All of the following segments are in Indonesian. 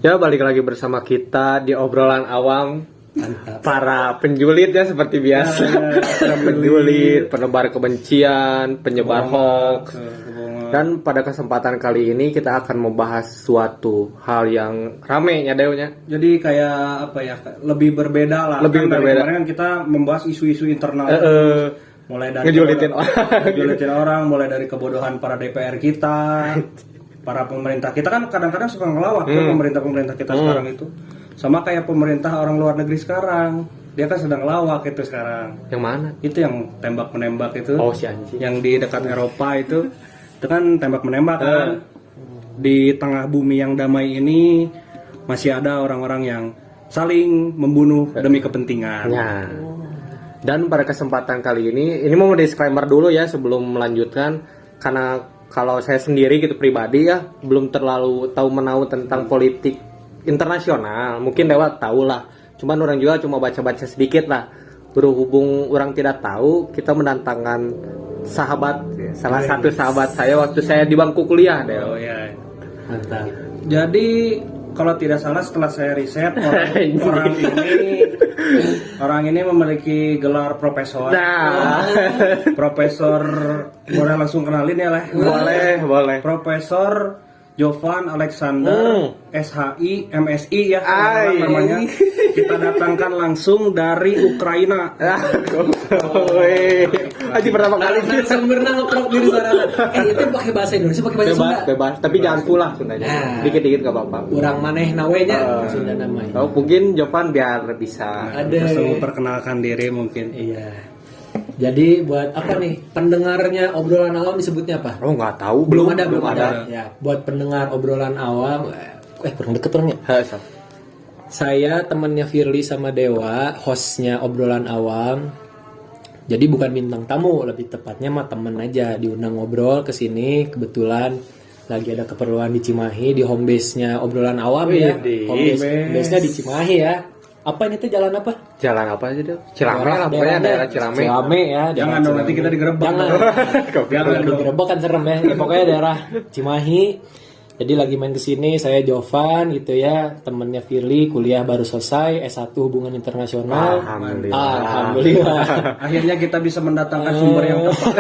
Ya, balik lagi bersama kita di obrolan awam. Mantap. Para penjulit ya seperti biasa. Para penjulit, penebar kebencian, penyebar hoax. Dan pada kesempatan kali ini kita akan membahas suatu hal yang rame ya Deunya. Jadi kayak apa ya? Lebih berbeda lah. Lebih kan berbeda. Kemarin kan kita membahas isu-isu internal. Mulai dari ngejulitin orang, mulai dari kebodohan para DPR kita, para pemerintah kita kan kadang-kadang suka ngelawak tuh pemerintah kita sekarang itu. Sama kayak pemerintah orang luar negeri sekarang, dia kan sedang ngelawak itu sekarang. Yang mana? Itu yang tembak menembak itu. Oh, si anjing. Yang di dekat Eropa itu kan tembak menembak kan. Di tengah bumi yang damai ini masih ada orang-orang yang saling membunuh demi kepentingan. Ya. Dan pada kesempatan kali ini mau disclaimer dulu ya sebelum melanjutkan, karena kalau saya sendiri gitu pribadi ya belum terlalu tahu menahu tentang politik internasional. Mungkin lewat tahu lah, cuman orang juga cuma baca-baca sedikit lah. Berhubung orang tidak tahu, kita mendatangkan sahabat, salah satu sahabat saya waktu saya di bangku kuliah deh. Oh ya. Mantap. Jadi kalau tidak salah setelah saya riset orang ini memiliki gelar profesor. Nah, Profesor boleh langsung kenalin ya lah. boleh. Profesor Jovan Alexander SHI MSI ya namanya. Kita datangkan langsung dari Ukraina. Haji pertama kali sempurna ngeprok diri sorangan. Itu pakai bahasa Indonesia, pakai bahasa Sunda. bebas, tapi jangan full lah Sundanya. Nah. Dikit-dikit gak apa-apa. Urang maneh nawenya Sunda namanya. Oh, mungkin Jovan biar bisa. Langsung perkenalkan diri mungkin. Iya. Jadi buat apa nih pendengarnya obrolan awam disebutnya apa? Oh, nggak tahu. Belum ada. Ya, buat pendengar obrolan awam, kurang deket orangnya. Saya temannya Firly sama Dewa, hostnya obrolan awam. Jadi bukan bintang tamu, lebih tepatnya mah temen aja diundang ngobrol ke sini. Kebetulan lagi ada keperluan di Cimahi, di home base-nya obrolan awam ya. Home base-nya di Cimahi ya. Apa ini tuh jalan apa? Jalan apa aja deh? Cirame lah, pokoknya daerah Cirame. Cirame ya. Jangan dong nanti kita digerebek. Jangan digerebek kan serem ya. Pokoknya daerah Cimahi. Jadi lagi main ke sini, saya Jovan gitu ya, temennya Firly, kuliah baru selesai, S1 Hubungan Internasional. Alhamdulillah. Akhirnya kita bisa mendatangkan sumber yang tepat.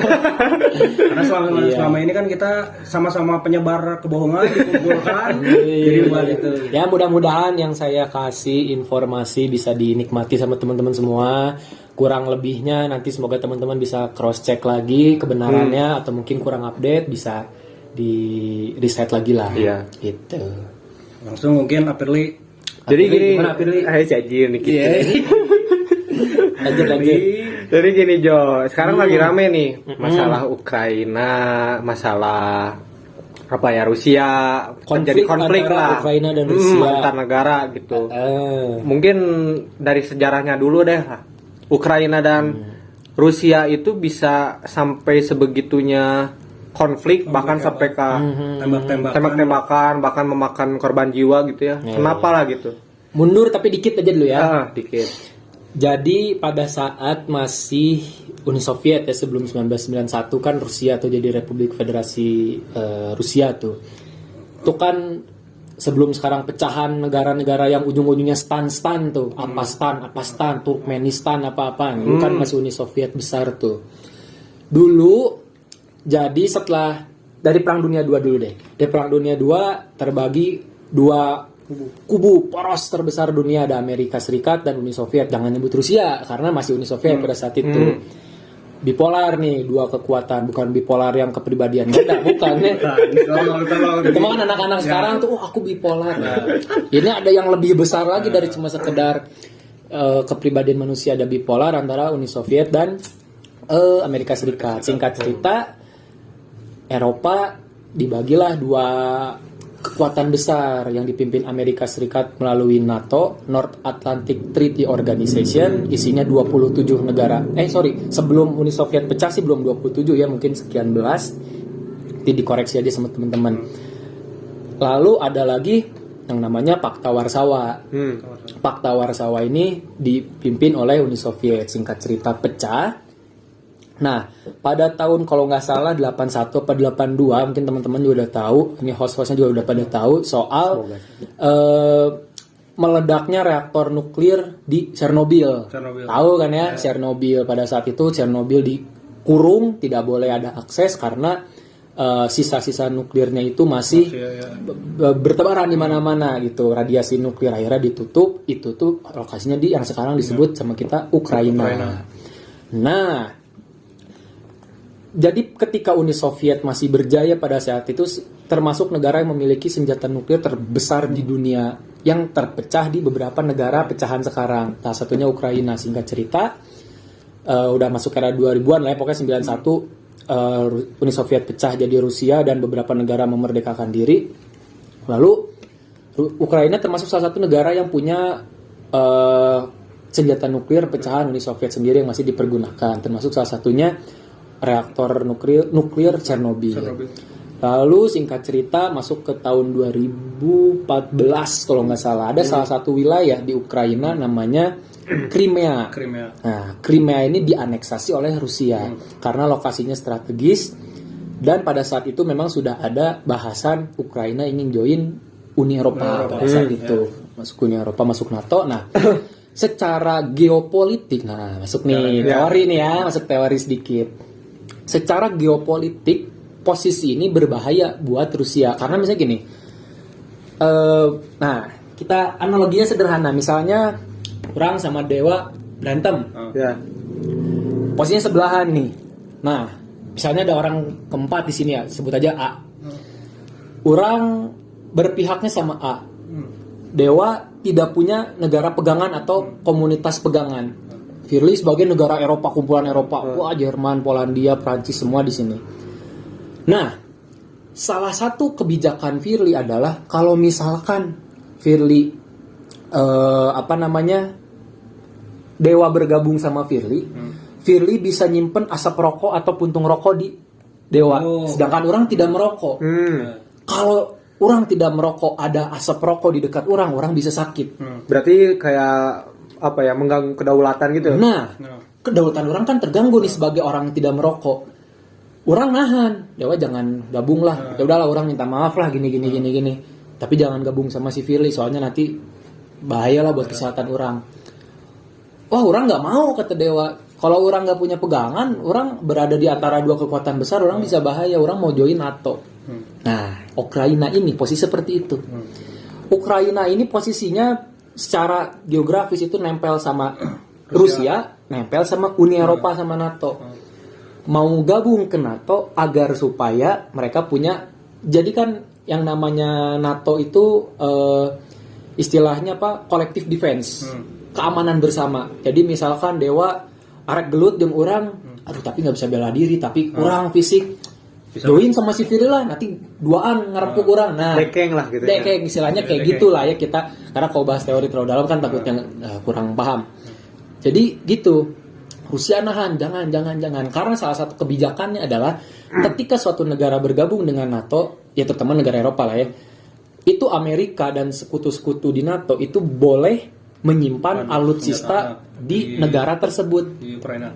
Karena selama ini kan kita sama-sama penyebar kebohongan dikumpulkan. Jadi buat itu. Ya mudah-mudahan yang saya kasih informasi bisa dinikmati sama teman-teman semua. Kurang lebihnya nanti semoga teman-teman bisa cross check lagi kebenarannya atau mungkin kurang update bisa di reset lagi lah. Iya. Gitu. Langsung mungkin Apirli. Jadi gini, Apirli? Hai Cajir nih kita. Lanjut. Jadi gini Jo, sekarang lagi rame nih masalah Ukraina, masalah apa ya Rusia, jadi konflik lah Ukraina dan Rusia antar negara gitu. Mungkin dari sejarahnya dulu deh, Ukraina dan Rusia itu bisa sampai sebegitunya konflik bahkan sampai ke tembak-tembakan bahkan memakan korban jiwa gitu ya. Kenapa lah gitu? Mundur tapi dikit aja dulu ya. Dikit. Jadi pada saat masih Uni Soviet ya sebelum 1991 kan Rusia tuh jadi Republik Federasi Rusia tuh. Itu kan sebelum sekarang pecahan negara-negara yang ujung-ujungnya stan tuh, Apastan, Turkmenistan apa-apa. Itu kan masih Uni Soviet besar tuh. Dulu jadi setelah dari Perang Dunia II dulu deh. Dari Perang Dunia II terbagi dua kubu poros terbesar dunia, ada Amerika Serikat dan Uni Soviet. Jangan nyebut Rusia karena masih Uni Soviet pada saat itu. Bipolar nih, dua kekuatan, bukan bipolar yang kepribadian beda, bukan ya. Itu kan anak-anak sekarang tuh, aku bipolar. Ini ada yang lebih besar lagi dari cuma sekedar kepribadian manusia, ada bipolar antara Uni Soviet dan Amerika Serikat. Singkat cerita, Eropa dibagilah dua kekuatan besar yang dipimpin Amerika Serikat melalui NATO, North Atlantic Treaty Organization, isinya 27 negara. Sebelum Uni Soviet pecah sih belum 27 ya, mungkin sekian belas. Nanti dikoreksi aja sama teman-teman. Lalu ada lagi yang namanya Pakta Warsawa. Pakta Warsawa ini dipimpin oleh Uni Soviet. Singkat cerita pecah. Nah, pada tahun kalau nggak salah 81 atau 82, mungkin teman-teman juga udah tahu, ini host-hostnya juga udah pada tahu soal meledaknya reaktor nuklir di Chernobyl. Tahu kan ya, Chernobyl pada saat itu Chernobyl dikurung, tidak boleh ada akses karena sisa-sisa nuklirnya itu masih bertebaran di mana-mana gitu. Radiasi nuklir akhirnya ditutup. Itu tuh lokasinya di yang sekarang disebut sama kita Ukraina. Nah, jadi ketika Uni Soviet masih berjaya pada saat itu, termasuk negara yang memiliki senjata nuklir terbesar di dunia, yang terpecah di beberapa negara pecahan sekarang. Salah satunya Ukraina. Singkat cerita, udah masuk era 2000-an lah ya, pokoknya 91 Uni Soviet pecah jadi Rusia dan beberapa negara memerdekakan diri. Lalu Ukraina termasuk salah satu negara yang punya senjata nuklir pecahan Uni Soviet sendiri yang masih dipergunakan, termasuk salah satunya reaktor nuklir Chernobyl. Lalu singkat cerita masuk ke tahun 2014 kalau nggak salah, ada salah satu wilayah di Ukraina namanya Crimea. Nah, Crimea ini dianeksasi oleh Rusia karena lokasinya strategis, dan pada saat itu memang sudah ada bahasan Ukraina ingin join Uni Eropa pada saat itu, masuk Uni Eropa, masuk NATO. Nah, secara geopolitik, nah masuk nih teori nih ya, masuk teori sedikit. Secara geopolitik posisi ini berbahaya buat Rusia karena misalnya gini, nah kita analoginya sederhana, misalnya orang sama Dewa berantem, posisinya sebelahan nih. Nah, misalnya ada orang keempat di sini ya, sebut aja A. Orang berpihaknya sama A. Dewa tidak punya negara pegangan atau komunitas pegangan. Firly sebagai negara Eropa, kumpulan Eropa, wah Jerman, Polandia, Prancis semua di sini. Nah, salah satu kebijakan Firly adalah kalau misalkan Firly Dewa bergabung sama Firly, Firly bisa nyimpen asap rokok atau puntung rokok di Dewa, sedangkan orang tidak merokok. Kalau orang tidak merokok, ada asap rokok di dekat orang bisa sakit. Berarti kayak apa ya, mengganggu kedaulatan gitu. Nah, kedaulatan orang kan terganggu nih sebagai orang tidak merokok. Orang nahan, Dewa jangan gabung lah. Ya udahlah, orang minta maaf lah gini. Tapi jangan gabung sama si Firly, soalnya nanti bahaya lah buat kesehatan orang. Wah, orang nggak mau, kata Dewa. Kalau orang nggak punya pegangan, orang berada di antara dua kekuatan besar, orang bisa bahaya. Orang mau join NATO. Nah, Ukraina ini posisi seperti itu. Ukraina ini posisinya secara geografis itu nempel sama Rusia, nempel sama Uni Eropa sama NATO. Mau gabung ke NATO agar supaya mereka punya, jadi kan yang namanya NATO itu istilahnya apa? Collective defense, keamanan bersama. Jadi misalkan Dewa arek gelut jeung urang, aduh tapi nggak bisa bela diri, tapi kurang fisik, join sama si Firly lah, nanti duaan ngarepuk orang. Nah, dekeng lah gitu. Dekeng istilahnya kayak gitulah ya kita, karena kalau bahas teori terlalu dalam kan takutnya kurang paham. Jadi gitu. Rusia nahan, jangan. Karena salah satu kebijakannya adalah ketika suatu negara bergabung dengan NATO, ya terutama negara Eropa lah ya, itu Amerika dan sekutu-sekutu di NATO itu boleh menyimpan alutsista di negara tersebut. Di Ukraina.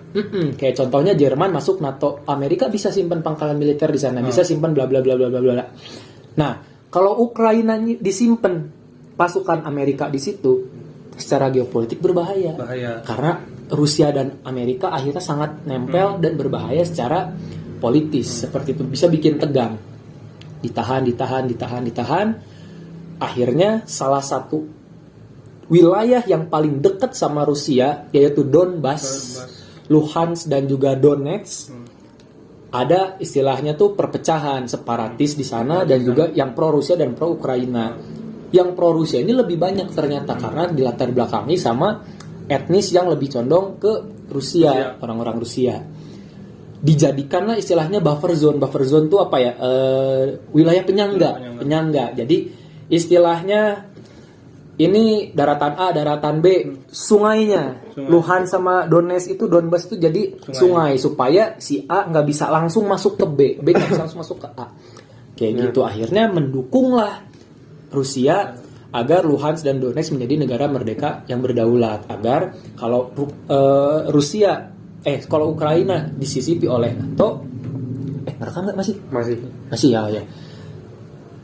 Kayak contohnya Jerman masuk NATO, Amerika bisa simpan pangkalan militer di sana, bisa simpan bla bla bla bla bla bla. Nah, kalau Ukraina disimpan pasukan Amerika di situ, secara geopolitik berbahaya. Karena Rusia dan Amerika akhirnya sangat nempel dan berbahaya secara politis. Seperti itu bisa bikin tegang. Ditahan. Akhirnya salah satu wilayah yang paling dekat sama Rusia yaitu Donbas, Luhansk dan juga Donetsk, ada istilahnya tuh perpecahan separatis di sana, dan juga yang pro Rusia dan pro Ukraina. Yang pro Rusia ini lebih banyak ternyata karena dilatar belakangi sama etnis yang lebih condong ke Rusia, orang-orang Rusia. Dijadikanlah istilahnya buffer zone. Buffer zone tuh apa ya? Wilayah penyangga. Jadi istilahnya ini daratan A, daratan B, sungainya. Luhansk sama Donetsk itu, Donbas itu jadi sungai supaya si A nggak bisa langsung masuk ke B nggak bisa langsung masuk ke A. Kayak gitu, akhirnya mendukunglah Rusia agar Luhansk dan Donetsk menjadi negara merdeka yang berdaulat, agar kalau Rusia kalau Ukraina disisipi oleh NATO, ngerekam nggak masih ya.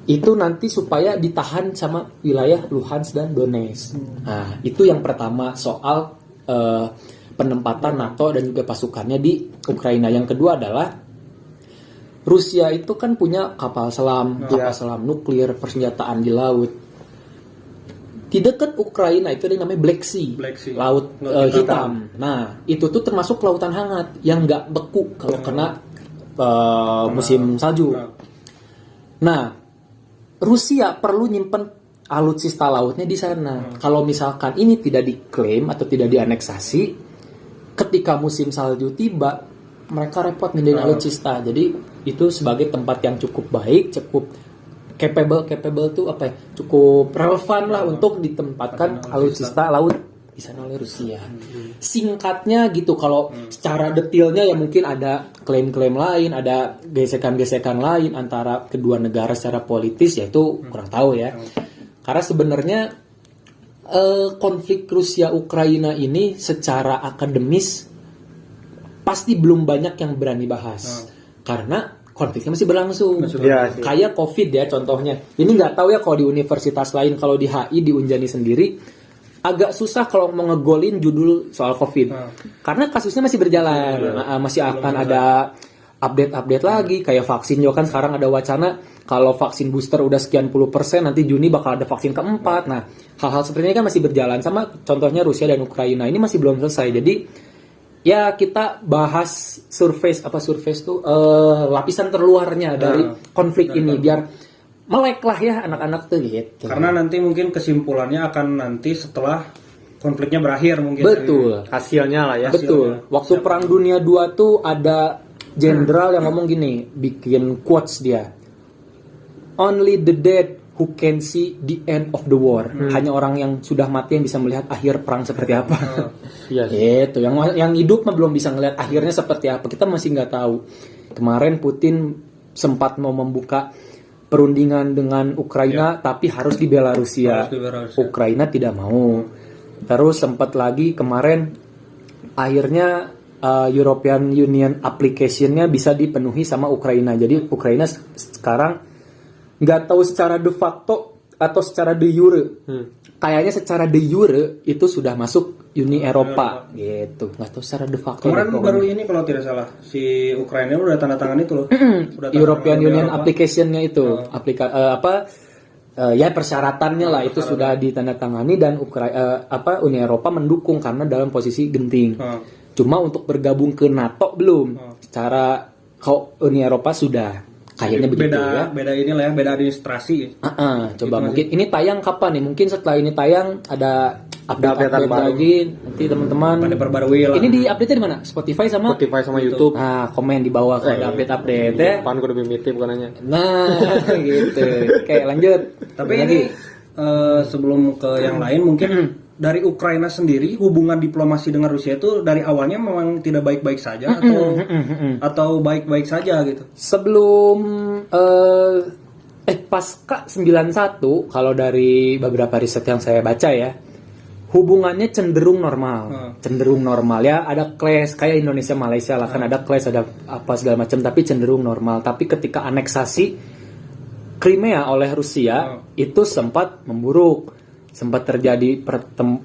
Itu nanti supaya ditahan sama wilayah Luhansk dan Donetsk. Nah, itu yang pertama soal penempatan NATO dan juga pasukannya di Ukraina. Yang kedua adalah Rusia itu kan punya kapal selam nuklir, persenjataan di laut. Di dekat Ukraina itu ada yang namanya Black Sea. Laut hitam. Nah, itu tuh termasuk lautan hangat yang nggak beku kalau kena musim salju. Nah, Rusia perlu nyimpen alutsista lautnya di sana. Kalau misalkan ini tidak diklaim atau tidak dianeksasi, ketika musim salju tiba, mereka repot ngedain alutsista. Jadi itu sebagai tempat yang cukup baik, cukup capable tuh apa ya? Cukup relevan lah untuk ditempatkan alutsista laut di sana oleh Rusia. Singkatnya gitu, kalau secara detailnya ya mungkin ada klaim-klaim lain, ada gesekan-gesekan lain antara kedua negara secara politis, ya itu kurang tahu ya. Karena sebenarnya konflik Rusia Ukraina ini secara akademis pasti belum banyak yang berani bahas. Karena konfliknya masih berlangsung. Kayak COVID ya contohnya. Ini nggak tahu ya kalau di universitas lain, kalau di HI, di Unjani sendiri agak susah kalau mau ngegolin judul soal COVID. Karena kasusnya masih berjalan. Masih akan ada update lagi. Kayak vaksin juga kan sekarang ada wacana kalau vaksin booster udah sekian puluh %, nanti Juni bakal ada vaksin keempat. Nah, hal-hal seperti ini kan masih berjalan. Sama contohnya Rusia dan Ukraina ini masih belum selesai. Jadi ya kita bahas surface tuh lapisan terluarnya dari konflik ini biar melek lah ya anak-anak tuh gitu. Karena nanti mungkin kesimpulannya akan nanti setelah konfliknya berakhir mungkin. Betul. Hasilnya lah ya. Betul. Waktu Perang Dunia II tuh ada jenderal yang ngomong gini, bikin quotes dia. Only the dead who can see the end of the war. Hanya orang yang sudah mati yang bisa melihat akhir perang seperti apa. Itu yang hidup mah belum bisa ngelihat akhirnya seperti apa. Kita masih nggak tahu. Kemarin Putin sempat mau membuka perundingan dengan Ukraina, tapi harus di Belarusia. Ukraina tidak mau. Terus sempat lagi kemarin akhirnya European Union application-nya bisa dipenuhi sama Ukraina. Jadi Ukraina sekarang nggak tahu secara de facto atau secara de jure. Kayaknya secara de jure itu sudah masuk Uni Eropa gitu. Nggak tahu secara de facto. Kemarin baru ini kalau tidak salah si Ukraina udah tanda tangan itu loh. European Union application-nya itu ya persyaratannya lah itu sudah ditandatangani dan Uni Eropa mendukung karena dalam posisi genting. Cuma untuk bergabung ke NATO belum. Secara kalau Uni Eropa sudah. Kayaknya begitu ya. Beda inilah ya, beda administrasi. Coba mungkin ini tayang kapan nih? Mungkin setelah ini tayang ada update lagi nanti teman-teman. Pada perbarui lah. Ini di update di mana? Spotify sama YouTube. Nah, komen di bawah kalau ada update ya. Pan kudu mimiti bukan nanya. Nah, gitu. Oke, lanjut. Tapi ini sebelum ke yang lain mungkin dari Ukraina sendiri hubungan diplomasi dengan Rusia itu dari awalnya memang tidak baik-baik saja atau baik-baik saja gitu. Sebelum pasca 91 kalau dari beberapa riset yang saya baca ya, hubungannya cenderung normal ya, ada clash kayak Indonesia Malaysia lah kan ada clash, ada apa segala macam, tapi cenderung normal. Tapi ketika aneksasi Crimea oleh Rusia itu sempat memburuk. Sempat terjadi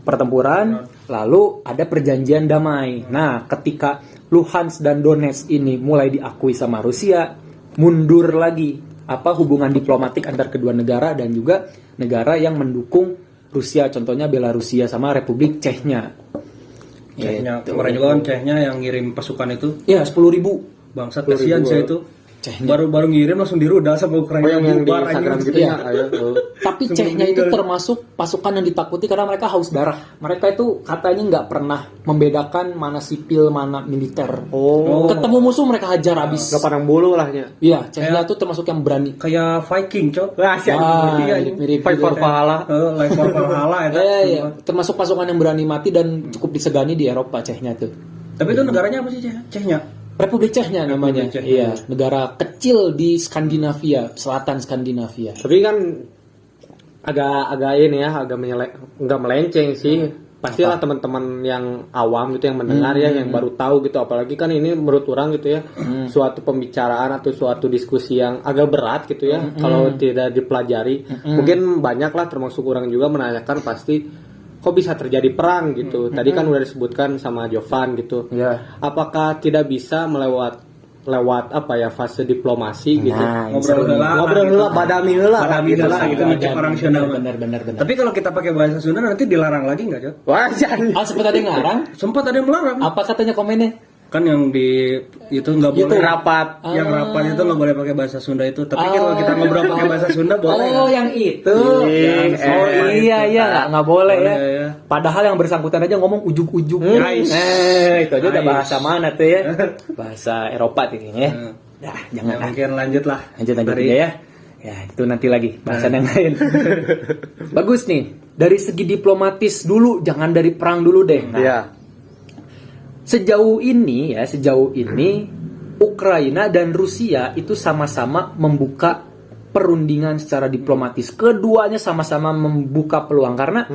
pertempuran, lalu ada perjanjian damai. Nah, ketika Luhansk dan Donetsk ini mulai diakui sama Rusia, mundur lagi hubungan diplomatik antar kedua negara dan juga negara yang mendukung Rusia, contohnya Belarusia sama Republik Chechnya. Kemarin juga kan Chechnya yang ngirim pasukan itu. Ya, 10.000. Bangsat, kasihan saya itu. Baru ngirim langsung dirudal sama Ukraina. Yang di Instagram gitu ya. Tapi Chechnya itu termasuk pasukan yang ditakuti karena mereka haus darah. Mereka itu katanya nggak pernah membedakan mana sipil mana militer. Ketemu musuh mereka hajar habis. Gak pandang bulu lah ya. Iya, Chechnya itu termasuk yang berani. Kayak Viking, cok. Mirip Fight for Valhalla. Fight for Valhalla itu. Iya, termasuk pasukan yang berani mati dan cukup disegani di Eropa Chechnya itu. Tapi itu negaranya apa sih Chechnya? Republik Chechnya namanya. Iya, negara kecil di Skandinavia, selatan Skandinavia. Tapi kan agak ini ya, agak nggak melenceng sih. pastilah teman-teman yang awam gitu yang mendengar ya, yang baru tahu gitu, apalagi kan ini menurut orang gitu ya, suatu pembicaraan atau suatu diskusi yang agak berat gitu ya, kalau tidak dipelajari. Mungkin banyak lah termasuk orang juga menanyakan pasti kok bisa terjadi perang gitu. Tadi kan udah disebutkan sama Jovan gitu. Ya. Apakah tidak bisa lewat apa ya, fase diplomasi gitu. Ngobrol heula, badami heula gitu ngecek orang Sunda. Benar. Tapi kalau kita pakai bahasa Sunda nanti dilarang lagi enggak, Jod? Wah, jangan. Sempat ada yang ngarang? Sempat ada yang melarang. Apa katanya komennya? Kan yang di itu nggak boleh rapat. Yang rapat itu nggak boleh pakai bahasa Sunda itu. Tapi kalau kita ngobrol pakai bahasa Sunda boleh. Oh, yang itu. Iya, nggak boleh ya. Padahal yang bersangkutan aja ngomong ujuk-ujuk. Itu aja udah bahasa mana tuh ya? Bahasa Eropa tuh kayaknya ya. Nah, jangan. Mungkin lanjut Lanjut aja ya. Ya, itu nanti lagi bahasan yang lain. Bagus nih. Dari segi diplomatis dulu, jangan dari perang dulu deh. Nah, Iya. Sejauh ini Ukraina dan Rusia itu sama-sama membuka perundingan secara diplomatis. Keduanya sama-sama membuka peluang karena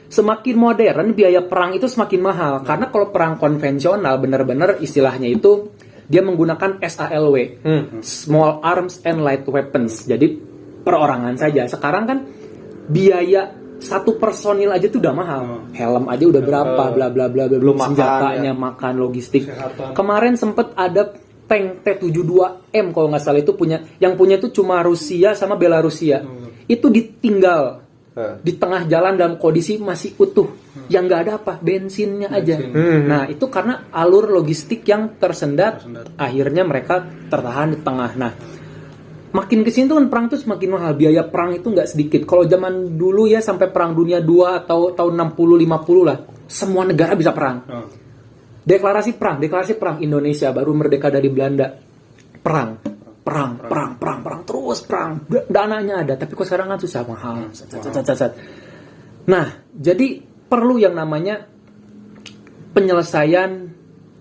semakin modern biaya perang itu semakin mahal. Karena kalau perang konvensional benar-benar istilahnya itu dia menggunakan SALW, Small Arms and Light Weapons. Jadi perorangan saja. Sekarang kan biaya satu personil aja tuh udah mahal. Helm aja udah berapa, bla bla bla, belum senjatanya, makan, logistik. Kemarin sempet ada tank T-72M kalau nggak salah itu yang punya itu cuma Rusia sama Belarusia. Itu ditinggal di tengah jalan dalam kondisi masih utuh. Yang nggak ada apa, bensinnya aja. Nah, itu karena alur logistik yang tersendat. Akhirnya mereka tertahan di tengah. Nah, makin kesini tuh kan perang tuh semakin mahal, biaya perang itu nggak sedikit. Kalau zaman dulu ya sampai perang dunia 2 atau tahun 60-50 lah, semua negara bisa perang. Deklarasi perang Indonesia baru merdeka dari Belanda, perang terus perang, dananya ada, tapi kok sekarang kan susah, mahal. Nah, jadi perlu yang namanya penyelesaian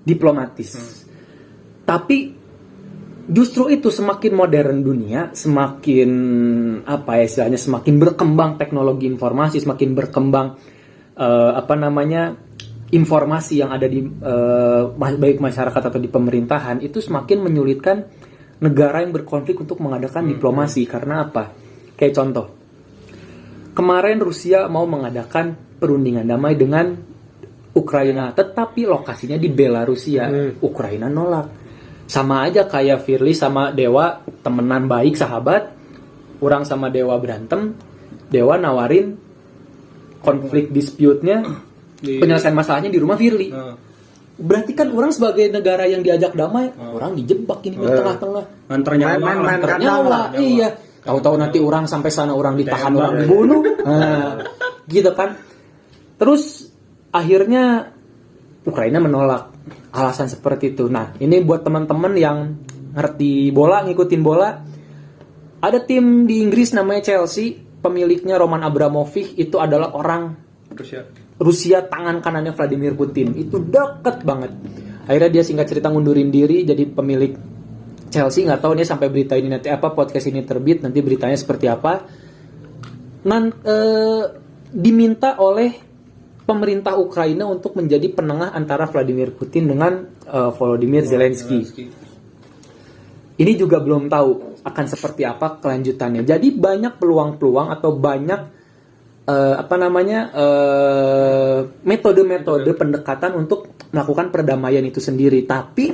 diplomatis. Tapi justru itu semakin modern dunia, semakin apa ya istilahnya, semakin berkembang teknologi informasi, semakin berkembang informasi yang ada di baik masyarakat atau di pemerintahan, itu semakin menyulitkan negara yang berkonflik untuk mengadakan diplomasi. Karena apa? Kayak contoh, kemarin Rusia mau mengadakan perundingan damai dengan Ukraina, tetapi lokasinya di Belarusia. Ukraina nolak. Sama aja kayak Firly sama Dewa temenan baik, sahabat. Orang sama Dewa berantem, Dewa nawarin konflik dispute-nya, penyelesaian masalahnya di rumah Firly. Berarti kan orang sebagai negara yang diajak damai, orang dijebak ini di tengah-tengah. Antar nyawa. Iya. Tahu-tahu nanti orang sampai sana, orang ditahan, orang dibunuh. Gitu kan. Terus akhirnya Ukraina menolak. Alasan seperti itu. Nah, ini buat teman-teman yang ngerti bola, ngikutin bola. Ada tim di Inggris namanya Chelsea, pemiliknya Roman Abramovich, itu adalah orang Rusia tangan kanannya Vladimir Putin. Itu deket banget. Akhirnya dia singkat cerita ngundurin diri jadi pemilik Chelsea. Nggak tahu nih sampai berita ini nanti podcast ini terbit, nanti beritanya seperti apa. Diminta oleh pemerintah Ukraina untuk menjadi penengah antara Vladimir Putin dengan Volodymyr Zelensky. Ini juga belum tahu akan seperti apa kelanjutannya. Jadi banyak peluang-peluang atau banyak metode-metode pendekatan untuk melakukan perdamaian itu sendiri. Tapi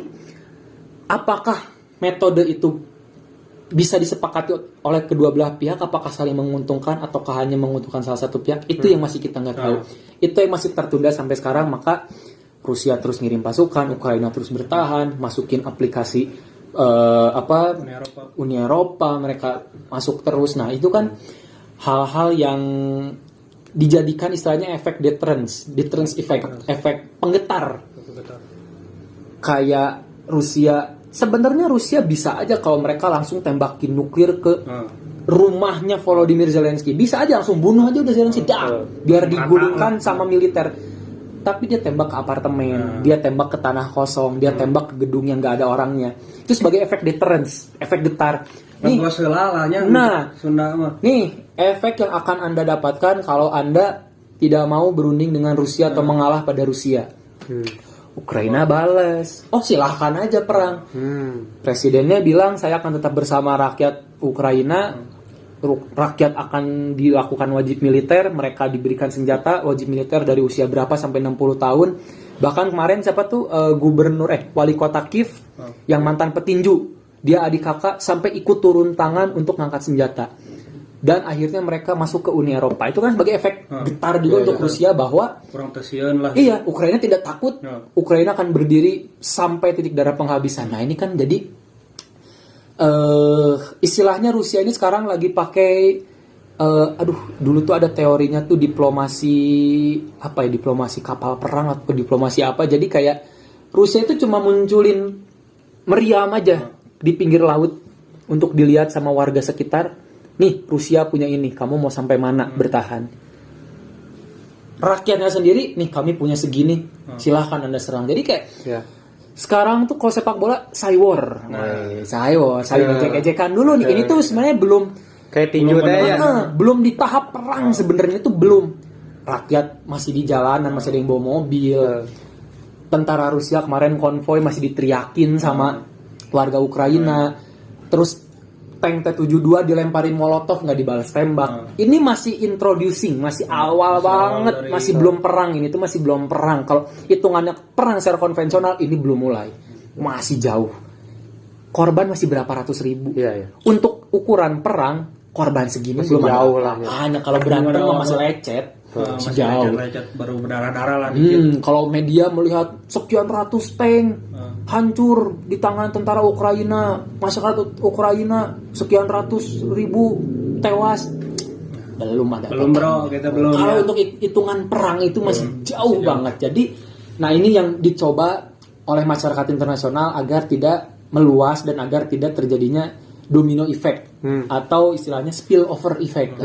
apakah metode itu bisa disepakati oleh kedua belah pihak, apakah saling menguntungkan ataukah hanya menguntungkan salah satu pihak, itu yang masih kita nggak tahu. Itu yang masih tertunda sampai sekarang. Maka Rusia terus ngirim pasukan, Ukraina terus bertahan, masukin aplikasi Uni Eropa, mereka masuk terus. Nah, itu kan hal-hal yang dijadikan istilahnya efek deterrence effect, efek penggetar. Kayak Rusia, sebenarnya Rusia bisa aja kalau mereka langsung tembakin nuklir ke rumahnya Volodymyr Zelensky, bisa aja langsung bunuh aja udah Zelensky, biar digulingkan sama militer. Tapi dia tembak ke apartemen, dia tembak ke tanah kosong, dia tembak ke gedung yang nggak ada orangnya. Itu sebagai efek deterrence, efek getar. Nih, nih efek yang akan Anda dapatkan kalau Anda tidak mau berunding dengan Rusia atau mengalah pada Rusia. Ukraina balas, oh silahkan aja perang. Presidennya bilang saya akan tetap bersama rakyat Ukraina. Rakyat akan dilakukan wajib militer, mereka diberikan senjata wajib militer dari usia berapa sampai 60 tahun. Bahkan kemarin siapa tuh wali kota Kiev yang mantan petinju, dia adik kakak sampai ikut turun tangan untuk ngangkat senjata. Dan akhirnya mereka masuk ke Uni Eropa. Itu kan sebagai efek getar juga untuk Rusia bahwa kurang tersian lah. Iya, Ukraina tidak takut. Ukraina akan berdiri sampai titik darah penghabisan. Nah, ini kan jadi istilahnya Rusia ini sekarang lagi pakai dulu tuh ada teorinya tuh diplomasi kapal perang atau diplomasi apa. Jadi kayak Rusia itu cuma munculin meriam aja di pinggir laut untuk dilihat sama warga sekitar. Nih, Rusia punya ini, kamu mau sampai mana bertahan? Rakyatnya sendiri, nih kami punya segini, silahkan Anda serang. Jadi kayak sekarang tuh kalau sepak bola saling ejek-ejekan dulu nih. Ini tuh sebenarnya belum kayak tinju belum di tahap perang sebenarnya, itu belum. Rakyat masih di jalanan, masih ada yang bawa mobil. Tentara Rusia kemarin konvoy masih diteriakin sama warga Ukraina. Terus tank T-72 dilemparin molotov nggak dibalas tembak. Ini masih introducing, masih awal banget, masih belum perang. Ini tuh masih belum perang. Kalau hitungannya perang secara konvensional ini belum mulai, masih jauh. Korban masih berapa ratus ribu. Untuk ukuran perang, korban segini masih belum jauh ada. lah. Hanya kalau berantem masih lecet. Masih jauh. Baru berdarah-darah lah dikit. Kalau media melihat sekian ratus tank hancur di tangan tentara Ukraina, masyarakat Ukraina sekian ratus ribu tewas, belum ada. Belum bro, kita belum. Kalau untuk hitungan perang itu masih jauh banget. Jadi, nah ini yang dicoba oleh masyarakat internasional agar tidak meluas dan agar tidak terjadinya domino effect atau istilahnya spill over effect.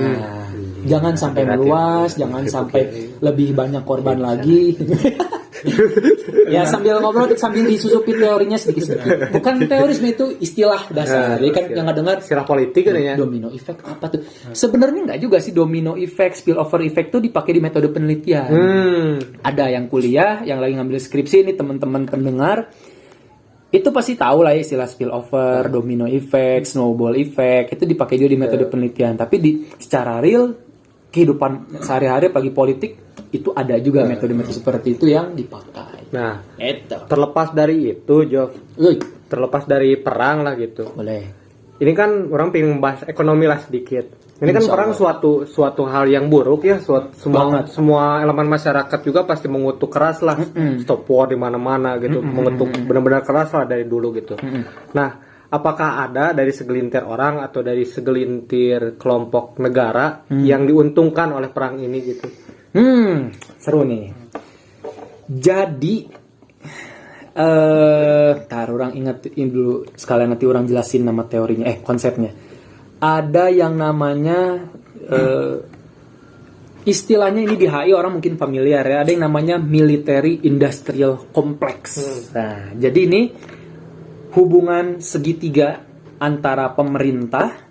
Jangan sampai meluas, jangan sampai lebih banyak korban lagi. Ya sambil ngobrol sambil disusupi teorinya sedikit-sedikit. Bukan teorisme, itu istilah dasar. Jadi kan yang nggak dengar istilah politik katanya. Domino effect apa tuh? Sebenarnya nggak juga sih domino effect, spill over effect tuh dipakai di metode penelitian. Ada yang kuliah, yang lagi ngambil skripsi ini teman-teman pendengar. Itu pasti tahu lah ya istilah spillover, domino effect, snowball effect, itu dipakai juga di metode penelitian. Tapi secara real kehidupan sehari-hari pagi politik itu ada juga metode-metode seperti itu yang dipakai. Nah, terlepas dari itu, Jov, terlepas dari perang lah gitu. Boleh. Ini kan orang pengen membahas ekonomi lah sedikit. Ini kan perang suatu hal yang buruk ya, semua elemen masyarakat juga pasti mengutuk keras lah, stop war di mana-mana gitu, mengutuk benar-benar keras lah dari dulu gitu. Nah, apakah ada dari segelintir orang atau dari segelintir kelompok negara yang diuntungkan oleh perang ini gitu? Seru nih. Jadi, orang ingetin dulu sekalian nanti orang jelasin nama teorinya, konsepnya. Ada yang namanya istilahnya ini di HI orang mungkin familiar ya. Ada yang namanya military industrial complex. Nah, jadi ini hubungan segitiga antara pemerintah,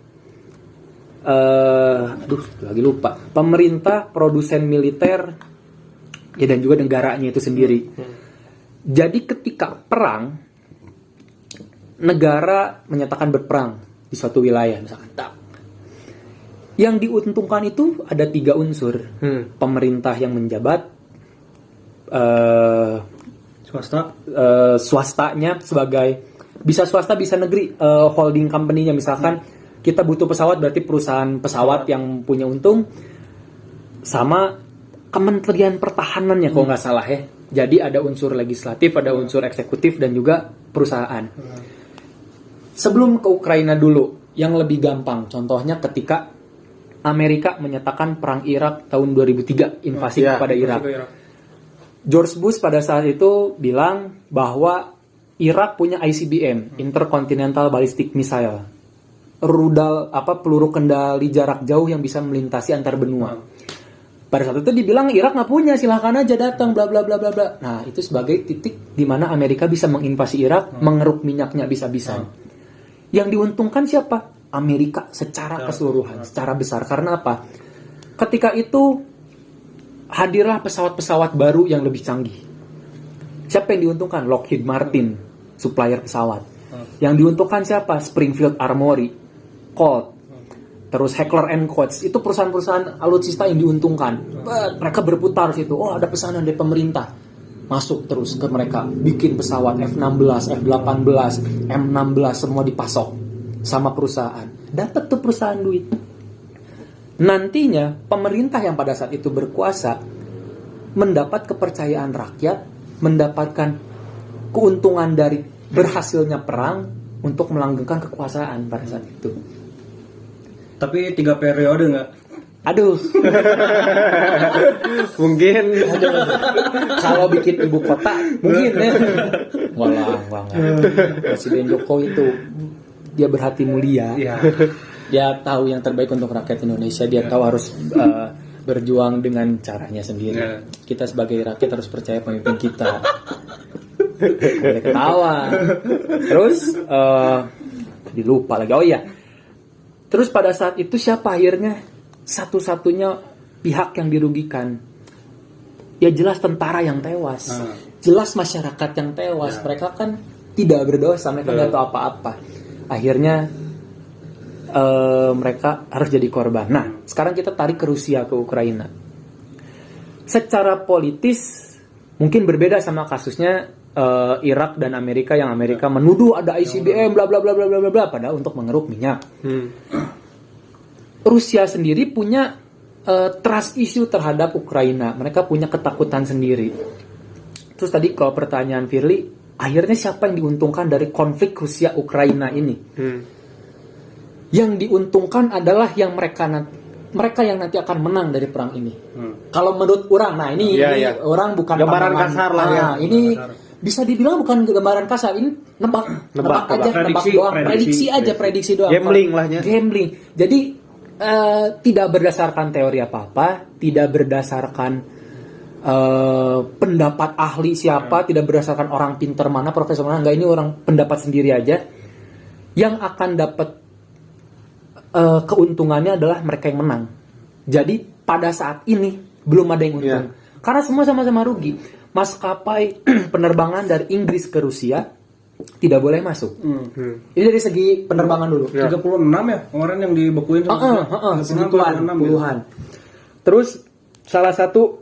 lagi lupa, pemerintah, produsen militer, ya dan juga negaranya itu sendiri. Jadi ketika perang, negara menyatakan berperang di suatu wilayah misalkan, yang diuntungkan itu ada 3 unsur. Pemerintah yang menjabat, swastanya sebagai bisa swasta bisa negeri, holding company-nya misalkan kita butuh pesawat berarti perusahaan pesawat yang punya untung, sama Kementerian Pertahanannya kalau nggak salah ya. Jadi ada unsur legislatif, ada unsur eksekutif dan juga perusahaan. Sebelum ke Ukraina dulu, yang lebih gampang. Contohnya ketika Amerika menyatakan perang Irak tahun 2003, invasi kepada Irak. George Bush pada saat itu bilang bahwa Irak punya ICBM, Intercontinental Ballistic Missile. Rudal peluru kendali jarak jauh yang bisa melintasi antar benua. Pada saat itu dibilang Irak nggak punya, silahkan aja datang, bla bla bla bla bla. Nah, itu sebagai titik di mana Amerika bisa menginvasi Irak, mengeruk minyaknya bisa-bisan. Yang diuntungkan siapa? Amerika secara keseluruhan, secara besar. Karena apa? Ketika itu hadirlah pesawat-pesawat baru yang lebih canggih. Siapa yang diuntungkan? Lockheed Martin, supplier pesawat. Yang diuntungkan siapa? Springfield Armory, Colt, terus Heckler & Koch. Itu perusahaan-perusahaan alutsista yang diuntungkan. Mereka berputar situ. Oh, ada pesanan dari pemerintah. Masuk terus ke mereka, bikin pesawat F-16, F-18, M-16 semua dipasok sama perusahaan. Dapat tuh perusahaan duit. Nantinya pemerintah yang pada saat itu berkuasa mendapat kepercayaan rakyat, mendapatkan keuntungan dari berhasilnya perang untuk melanggengkan kekuasaan pada saat itu. Tapi 3 periode nggak? Aduh, Mungkin kalau bikin ibu kota mungkin ya. Wah. Presiden Jokowi itu dia berhati mulia. Iya. Dia tahu yang terbaik untuk rakyat Indonesia. Dia tahu harus berjuang dengan caranya sendiri. Ya. Kita sebagai rakyat harus percaya pemimpin kita. Boleh ketawa. Terus dilupa lagi. Oh iya. Terus pada saat itu siapa akhirnya satu-satunya pihak yang dirugikan? Ya jelas tentara yang tewas. Jelas masyarakat yang tewas. Mereka kan tidak berdosa, mereka nggak tahu apa-apa. Akhirnya mereka harus jadi korban. Nah, sekarang kita tarik ke Rusia, ke Ukraina. Secara politis mungkin berbeda sama kasusnya Irak dan Amerika, yang Amerika menuduh ada ICBM bla bla bla bla bla bla padahal untuk mengeruk minyak. Rusia sendiri punya trust issue terhadap Ukraina. Mereka punya ketakutan sendiri. Terus tadi kalau pertanyaan Firly, akhirnya siapa yang diuntungkan dari konflik Rusia Ukraina ini? Yang diuntungkan adalah yang mereka yang nanti akan menang dari perang ini. Kalau menurut orang, nah ini orang bukan gambaran pandangan. kasar lah ya. Ini bisa dibilang bukan gambaran kasar, ini nebak aja, prediksi doang. Gambling lahnya. Gambling. Jadi tidak berdasarkan teori apa-apa, tidak berdasarkan pendapat ahli siapa, tidak berdasarkan orang pinter mana, profesor mana, enggak, ini orang pendapat sendiri aja. Yang akan dapat keuntungannya adalah mereka yang menang. Jadi pada saat ini belum ada yang untung. Karena semua sama-sama rugi. Maskapai penerbangan dari Inggris ke Rusia tidak boleh masuk. Ini dari segi penerbangan dulu. 36 ya kemarin yang dibekuin. Segituan puluhan. Terus salah satu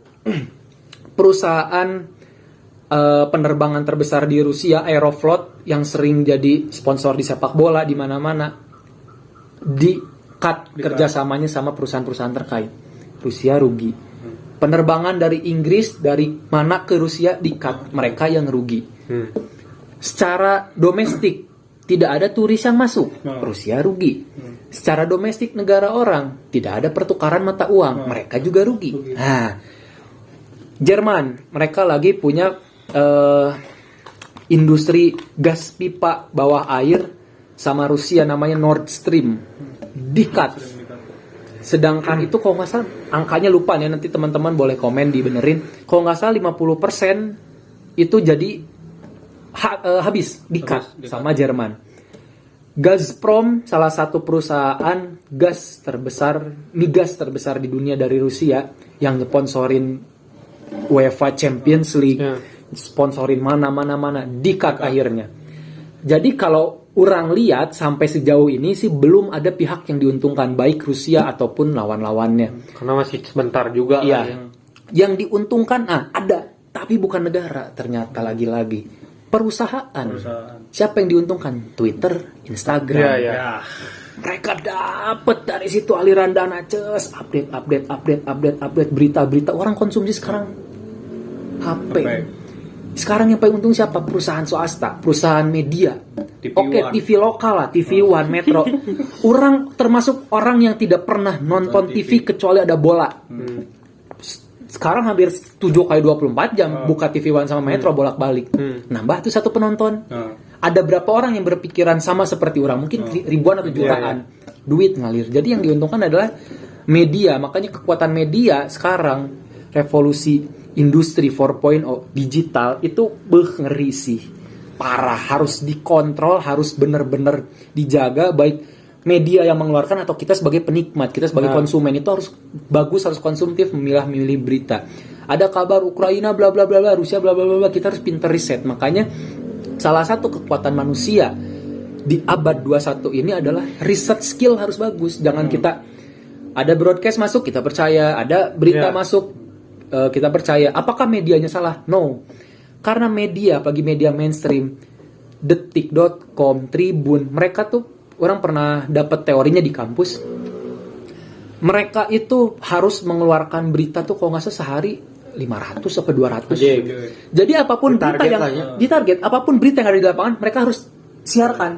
perusahaan penerbangan terbesar di Rusia, Aeroflot, yang sering jadi sponsor di sepak bola di mana-mana, di-cut kerjasamanya sama perusahaan-perusahaan terkait. Rusia rugi. Penerbangan dari Inggris dari mana ke Rusia di-cut, mereka yang rugi. Secara domestik tidak ada turis yang masuk, Rusia rugi. Secara domestik negara orang tidak ada pertukaran mata uang, mereka juga rugi. Nah, Jerman mereka lagi punya industri gas pipa bawah air sama Rusia namanya Nord Stream, di-cut. Sedangkan itu kalau nggak salah angkanya lupa nih, nanti teman-teman boleh komen dibenerin. Kalau nggak salah 50% itu jadi habis di-cut sama Jerman. Gazprom, salah satu perusahaan gas terbesar, migas terbesar di dunia dari Rusia, yang sponsorin UEFA Champions League, sponsorin mana, di-cut akhirnya. Jadi kalau orang lihat sampai sejauh ini sih belum ada pihak yang diuntungkan, baik Rusia ataupun lawan-lawannya. Karena masih sebentar juga. Iya. Yang diuntungkan ada, tapi bukan negara ternyata, lagi-lagi perusahaan. Siapa yang diuntungkan? Twitter, Instagram. Iya. Mereka dapat dari situ aliran dana, update berita-berita. Orang konsumsi sekarang HP. Sekarang yang paling untung siapa? Perusahaan swasta, perusahaan media. TV lokal lah, TV One, Metro. Orang termasuk orang yang tidak pernah nonton TV kecuali ada bola. Sekarang hampir 7x24 jam buka TV One sama Metro bolak-balik. Nambah tuh satu penonton. Ada berapa orang yang berpikiran sama seperti orang? Mungkin ribuan atau jutaan. Duit ngalir. Jadi yang diuntungkan adalah media. Makanya kekuatan media sekarang, revolusi industri 4.0 digital itu ngeri sih. Parah, harus dikontrol, harus benar-benar dijaga, baik media yang mengeluarkan atau kita sebagai penikmat, kita sebagai konsumen itu harus bagus, harus konsumtif, memilah-milih berita. Ada kabar Ukraina bla bla bla bla, Rusia bla bla bla, kita harus pinter riset. Makanya salah satu kekuatan manusia di abad 21 ini adalah riset skill harus bagus. Jangan kita ada broadcast masuk kita percaya, ada berita masuk kita percaya. Apakah medianya salah? No. Karena media, bagi media mainstream, detik.com, Tribun, mereka tuh, orang pernah dapat teorinya di kampus. Mereka itu harus mengeluarkan berita tuh kalau nggak salah sehari 500 atau 200. Jadi apapun berita yang ditarget, apapun berita yang ada di lapangan, mereka harus siarkan.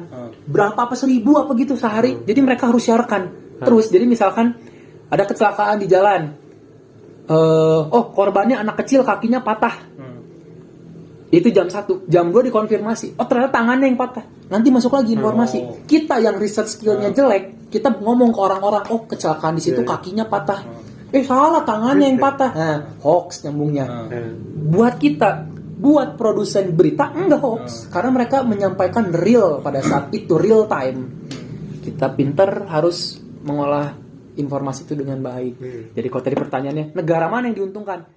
Berapa apa 1000 apa gitu sehari. Jadi mereka harus siarkan. Terus jadi misalkan ada kecelakaan di jalan. Korbannya anak kecil kakinya patah. Itu jam 1, jam 2 dikonfirmasi. Oh ternyata tangannya yang patah. Nanti masuk lagi informasi. Kita yang riset skillnya jelek, kita ngomong ke orang-orang, oh kecelakaan di situ kakinya patah. Salah, tangannya yang patah. Hoax nyambungnya. Buat kita, buat produsen berita enggak hoax, karena mereka menyampaikan real pada saat itu, real time. Kita pinter harus mengolah informasi itu dengan baik. Jadi kalau tadi pertanyaannya, negara mana yang diuntungkan?